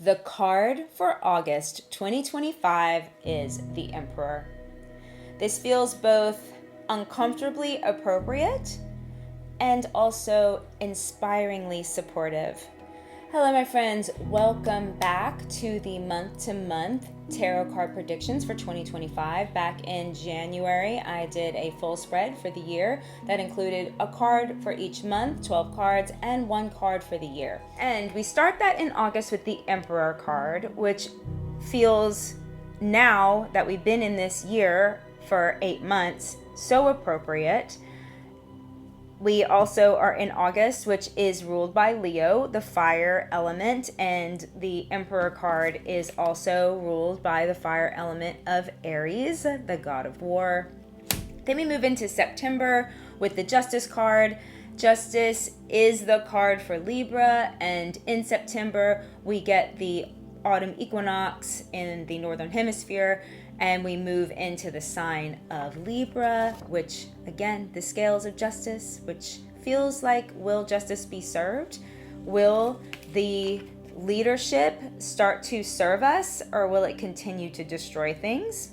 The card for August 2025 is the Emperor. This feels both uncomfortably appropriate and also inspiringly supportive. Hello, my friends. Welcome back to the month-to-month tarot card predictions for 2025. Back in January, I did a full spread for the year that included a card for each month, 12 cards, and one card for the year. And we start that in August with the Emperor card, which feels, now that we've been in this year for 8 months, so appropriate. We also are in August, which is ruled by Leo, the fire element, and the Emperor card is also ruled by the fire element of Aries, the god of war. Then we move into September with the Justice card. Justice is the card for Libra, and in September we get the autumn equinox in the northern hemisphere, and we move into the sign of Libra, which, again, the scales of justice, which feels like, will justice be served? Will the leadership start to serve us, or will it continue to destroy things?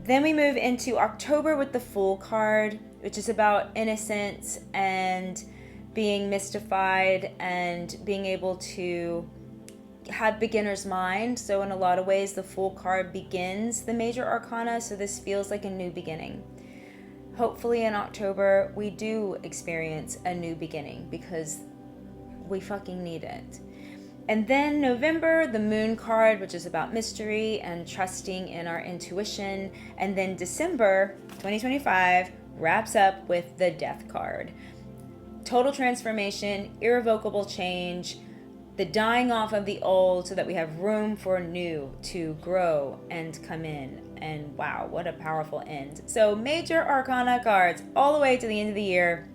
Then we move into October with the Fool card, which is about innocence and being mystified and being able to have beginner's mind. So in a lot of ways, the Fool card begins the major arcana, so this feels like a new beginning. Hopefully in October we do experience a new beginning, because we fucking need it. And then November, the Moon card, which is about mystery and trusting in our intuition. And then December 2025 wraps up with the Death card. Total transformation, irrevocable change, the dying off of the old so that we have room for new to grow and come in. And wow, what a powerful end. So major arcana cards all the way to the end of the year.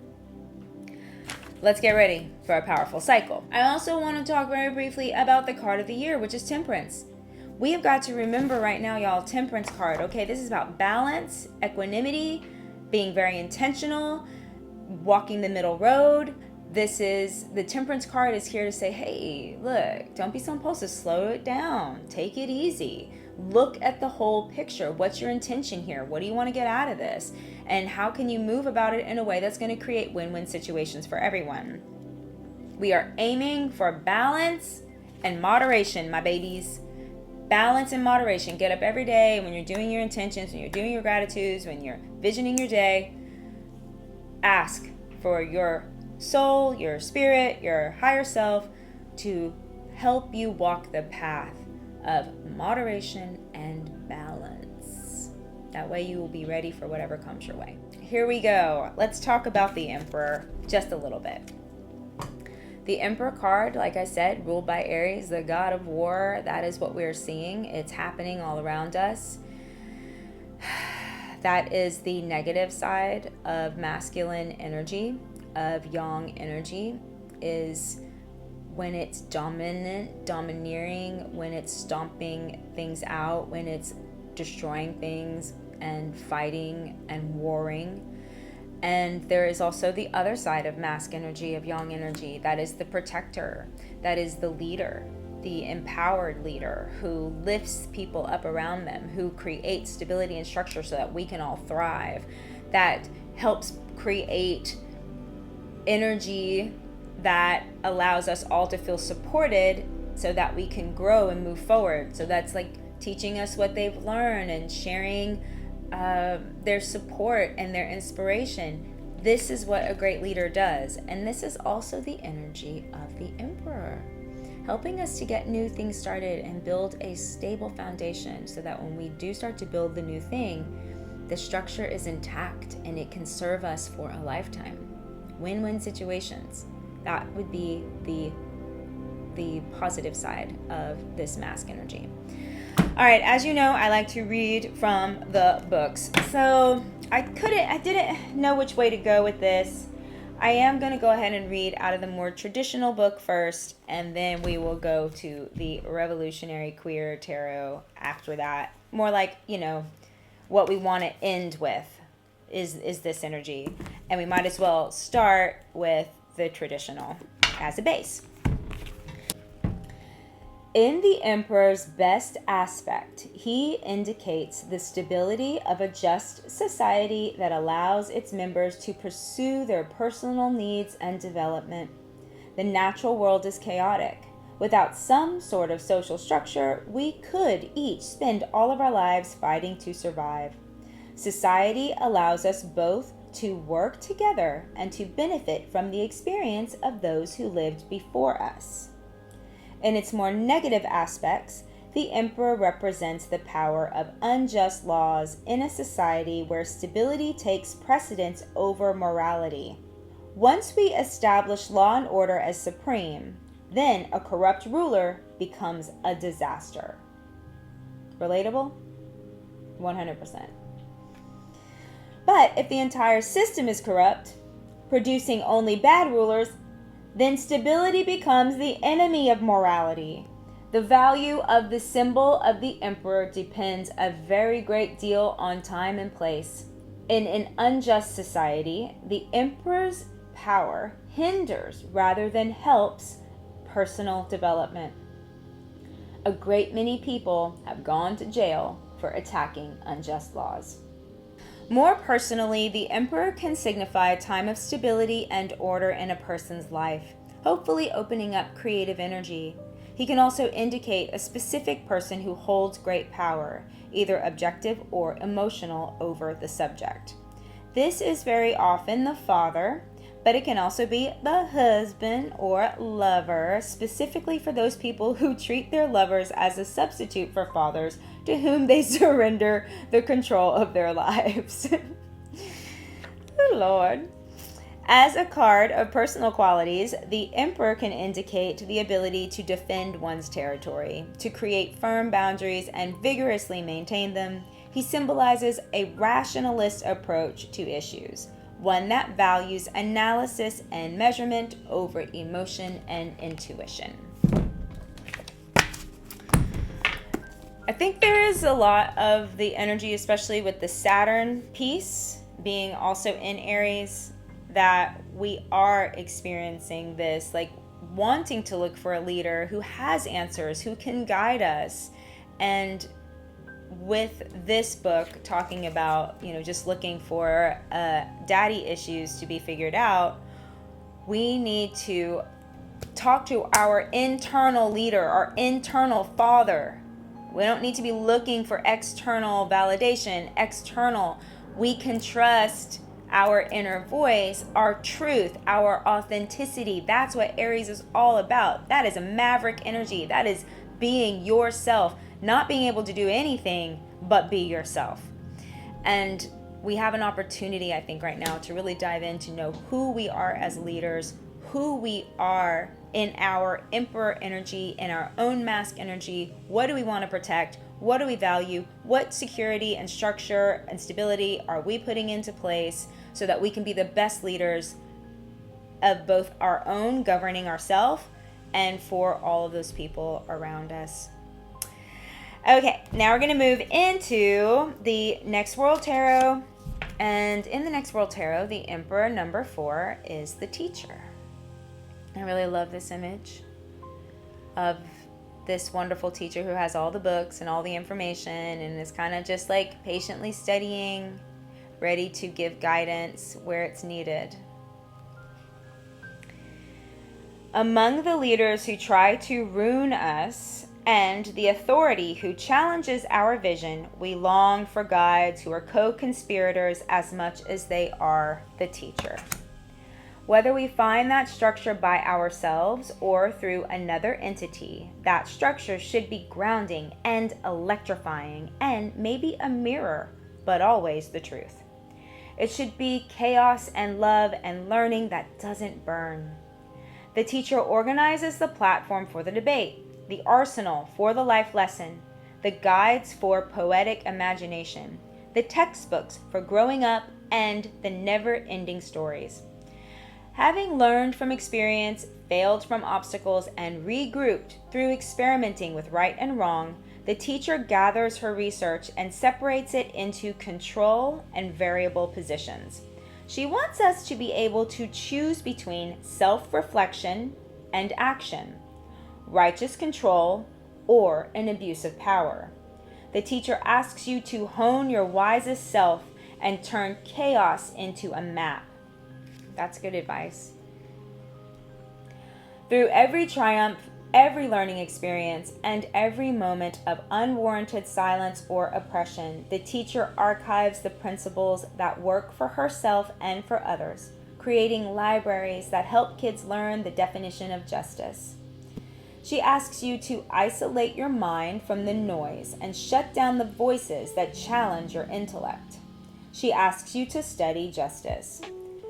Let's get ready for a powerful cycle. I also want to talk very briefly about the card of the year, which is Temperance. We have got to remember right now, y'all, Temperance card. Okay, this is about balance, equanimity, being very intentional, walking the middle road. The Temperance card is here to say, hey, look, don't be so impulsive. Slow it down. Take it easy. Look at the whole picture. What's your intention here? What do you want to get out of this? And how can you move about it in a way that's going to create win-win situations for everyone? We are aiming for balance and moderation, my babies. Balance and moderation. Get up every day when you're doing your intentions, when you're doing your gratitudes, when you're visioning your day. Ask for your soul, your spirit, your higher self to help you walk the path of moderation and balance. That way you will be ready for whatever comes your way. Here we go. Let's talk about the Emperor just a little bit. The Emperor card, like I said, ruled by Aries, the god of war. That is what we're seeing. It's happening all around us. That is the negative side of masculine energy, of yang energy, is when it's dominant, domineering, when it's stomping things out, when it's destroying things and fighting and warring. And there is also the other side of mask energy, of yang energy, that is the protector, that is the leader, the empowered leader who lifts people up around them, who creates stability and structure so that we can all thrive, that helps create energy that allows us all to feel supported so that we can grow and move forward. So that's like teaching us what they've learned and sharing their support and their inspiration. This is what a great leader does. And this is also the energy of the Emperor, helping us to get new things started and build a stable foundation so that when we do start to build the new thing, the structure is intact and it can serve us for a lifetime. Win-win situations. That would be the positive side of this mask energy. All right, as you know, I like to read from the books. So I didn't know which way to go with this. I am going to go ahead and read out of the more traditional book first, and then we will go to the Revolutionary Queer Tarot after that. More like, what we want to end with is this energy. And we might as well start with the traditional as a base. In the emperor's best aspect, he indicates the stability of a just society that allows its members to pursue their personal needs and development. The natural world is chaotic. Without some sort of social structure, we could each spend all of our lives fighting to survive. Society allows us both to work together and to benefit from the experience of those who lived before us. In its more negative aspects, the emperor represents the power of unjust laws in a society where stability takes precedence over morality. Once we establish law and order as supreme, then a corrupt ruler becomes a disaster. Relatable? 100%. But if the entire system is corrupt, producing only bad rulers, then stability becomes the enemy of morality. The value of the symbol of the emperor depends a very great deal on time and place. In an unjust society, the emperor's power hinders rather than helps personal development. A great many people have gone to jail for attacking unjust laws. More personally, the emperor can signify a time of stability and order in a person's life, hopefully opening up creative energy. He can also indicate a specific person who holds great power, either objective or emotional, over the subject. This is very often the father, but it can also be the husband or lover, specifically for those people who treat their lovers as a substitute for fathers to whom they surrender the control of their lives. Oh, Lord. As a card of personal qualities, the emperor can indicate the ability to defend one's territory, to create firm boundaries and vigorously maintain them. He symbolizes a rationalist approach to issues, one that values analysis and measurement over emotion and intuition. I think there is a lot of the energy, especially with the Saturn piece being also in Aries, that we are experiencing this, like wanting to look for a leader who has answers, who can guide us. And with this book talking about, just looking for daddy issues to be figured out, we need to talk to our internal leader, our internal father. We don't need to be looking for external validation, We can trust our inner voice, our truth, our authenticity. That's what Aries is all about. That is a maverick energy. That is being yourself, not being able to do anything but be yourself. And we have an opportunity, I think, right now to really dive in to know who we are as leaders, who we are in our emperor energy, in our own mask energy. What do we want to protect? What do we value? What security and structure and stability are we putting into place so that we can be the best leaders of both our own governing ourselves and for all of those people around us? Okay, now we're going to move into the Next World Tarot. And in the Next World Tarot, the Emperor number 4 is the teacher. I really love this image of this wonderful teacher who has all the books and all the information and is kind of just like patiently studying, ready to give guidance where it's needed. Among the leaders who try to ruin us and the authority who challenges our vision, we long for guides who are co-conspirators as much as they are the teacher. Whether we find that structure by ourselves or through another entity, that structure should be grounding and electrifying and maybe a mirror, but always the truth. It should be chaos and love and learning that doesn't burn. The teacher organizes the platform for the debate, the arsenal for the life lesson, the guides for poetic imagination, the textbooks for growing up, and the never-ending stories. Having learned from experience, failed from obstacles, and regrouped through experimenting with right and wrong, the teacher gathers her research and separates it into control and variable positions. She wants us to be able to choose between self-reflection and action, righteous control or an abuse of power. The teacher asks you to hone your wisest self and turn chaos into a map. That's good advice. Through every triumph, every learning experience, and every moment of unwarranted silence or oppression, the teacher archives the principles that work for herself and for others, creating libraries that help kids learn the definition of justice. She asks you to isolate your mind from the noise and shut down the voices that challenge your intellect. She asks you to study justice.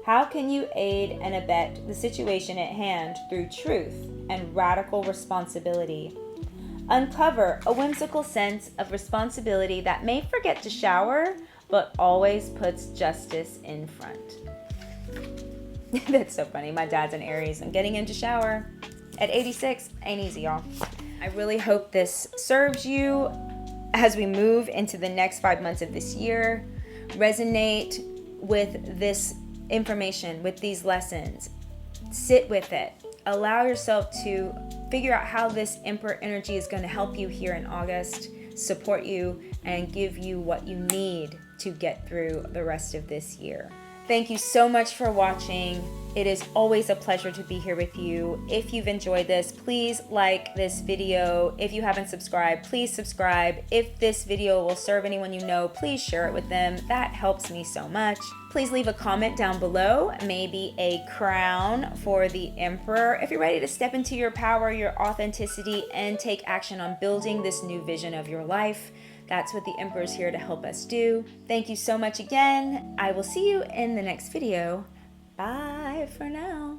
How can you aid and abet the situation at hand through truth and radical responsibility? Uncover a whimsical sense of responsibility that may forget to shower, but always puts justice in front. That's so funny. My dad's an Aries, and getting him to shower at 86 ain't easy, y'all. I really hope this serves you as we move into the next 5 months of this year. Resonate with this information, with these lessons. Sit with it. Allow yourself to figure out how this Emperor energy is going to help you here in August, support you, and give you what you need to get through the rest of this year. Thank you so much for watching. It is always a pleasure to be here with you. If you've enjoyed this, please like this video. If you haven't subscribed, please subscribe. If this video will serve anyone you know, please share it with them. That helps me so much. Please leave a comment down below, maybe a crown for the Emperor. If you're ready to step into your power, your authenticity, and take action on building this new vision of your life. That's what the Emperor is here to help us do. Thank you so much again. I will see you in the next video. Bye for now.